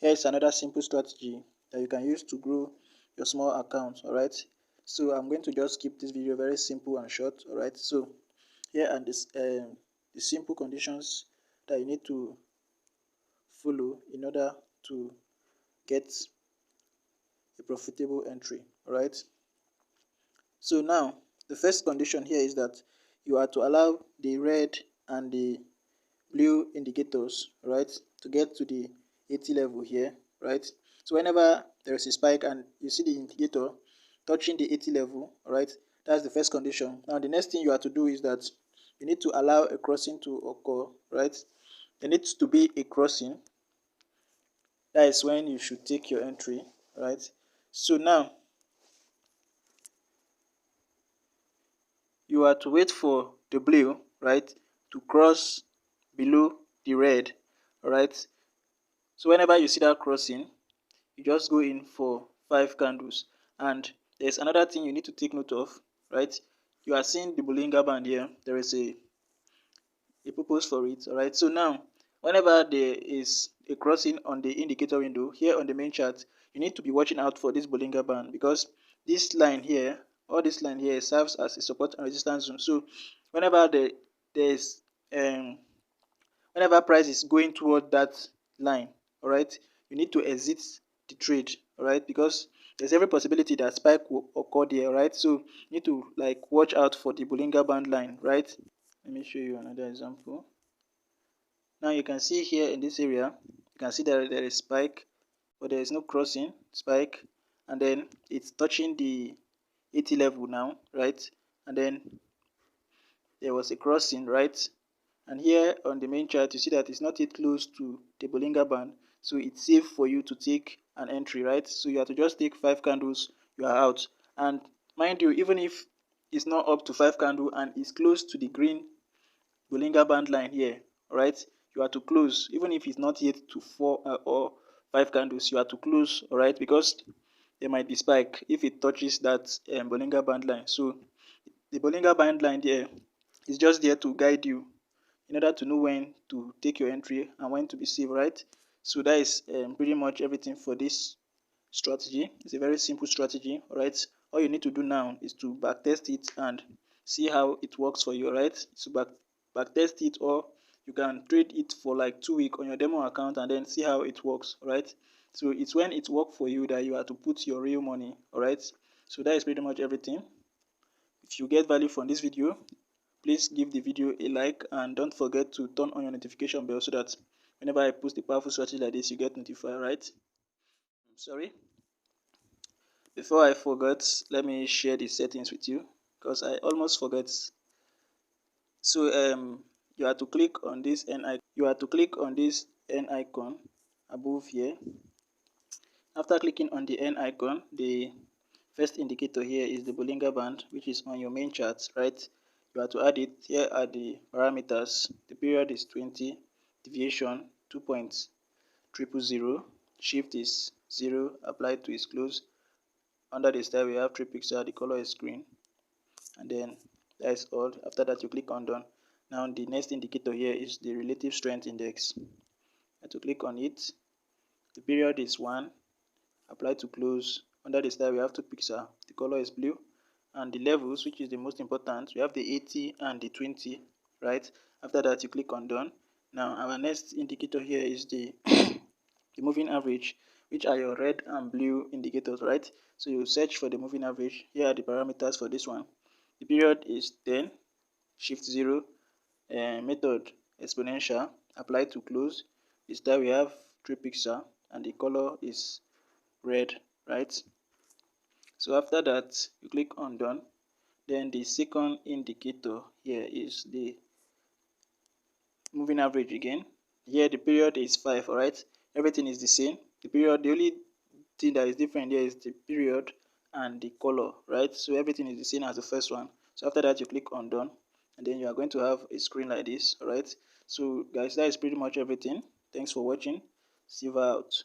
Here is another simple strategy that you can use to grow your small account. All right, so I'm going to just keep this video very simple and short. All right, so here are the simple conditions that you need to follow in order to get a profitable entry. All right, so now the first condition here is that you are to allow the red and the blue indicators, right, to get to the 80 level here, right. So whenever there is a spike and you see the indicator touching the 80 level, right, that's the first condition. Now the next thing you have to do is that you need to allow a crossing to occur, right. There needs to be a crossing. That is when you should take your entry, right. So now you are to wait for the blue, right, to cross below the red, right. So whenever you see that crossing, you just go in for 5 candles. And there's another thing you need to take note of, right. You are seeing the Bollinger Band here. There is a purpose for it. All right, so now whenever there is a crossing on the indicator window here on the main chart, you need to be watching out for this Bollinger Band, because this line here, or this line here, serves as a support and resistance zone. So whenever there's whenever price is going toward that line, all right, you need to exit the trade, all right, because there's every possibility that spike will occur there, right. So you need to like watch out for the Bollinger Band line, right. Let me show you another example. Now you can see here in this area, you can see that there is spike, but there is no crossing spike, and then it's touching the 80 level now, right. And then there was a crossing, right. And here on the main chart, you see that it's not yet close to the Bollinger Band, so it's safe for you to take an entry, right. So you have to just take 5 candles, you are out. And mind you, even if it's not up to 5 candle and it's close to the green Bollinger Band line here, right, you are to close. Even if it's not yet to 4 or 5 candles, you are to close, all right, because there might be spike if it touches that Bollinger Band line. So the Bollinger Band line there is just there to guide you in order to know when to take your entry and when to be safe, right. So that is pretty much everything for this strategy. It's a very simple strategy, all right. All you need to do now is to backtest it and see how it works for you, right. So backtest it, or you can trade it for like 2 weeks on your demo account and then see how it works, all right. So it's when it works for you that you have to put your real money, all right. So that is pretty much everything. If you get value from this video, please give the video a like and don't forget to turn on your notification bell so that whenever I post a powerful strategy like this, you get notified, right. Sorry, before I forget, let me share the settings with you because I almost forget. So you have to click on this N icon. You have to click on this N icon above here. After clicking on the N icon, the first indicator here is the Bollinger Band, which is on your main chart, right. You have to add it. Here are the parameters. The period is 20, deviation 2.000, shift is 0, applied to is close. Under the style we have 3 pixels, the color is green, and then that is all. After that you click on done. Now the next indicator here is the relative strength index. I have to click on it. The period is 1, apply to close. Under the style we have 2 pixels, the color is blue, and the levels, which is the most important, we have the 80 and the 20, right. After that you click on done. Now our next indicator here is the the moving average, which are your red and blue indicators, right. So you search for the moving average. Here are the parameters for this one. The period is 10, shift 0, method exponential, apply to close. This time we have 3 pixels and the color is red, right. So after that you click on done. Then the second indicator here is the moving average again. Here the period is 5, all right. Everything is the same. The period, the only thing that is different here is the period and the color, right. So everything is the same as the first one. So after that you click on done, and then you are going to have a screen like this, all right. So guys, that is pretty much everything. Thanks for watching. Silver out.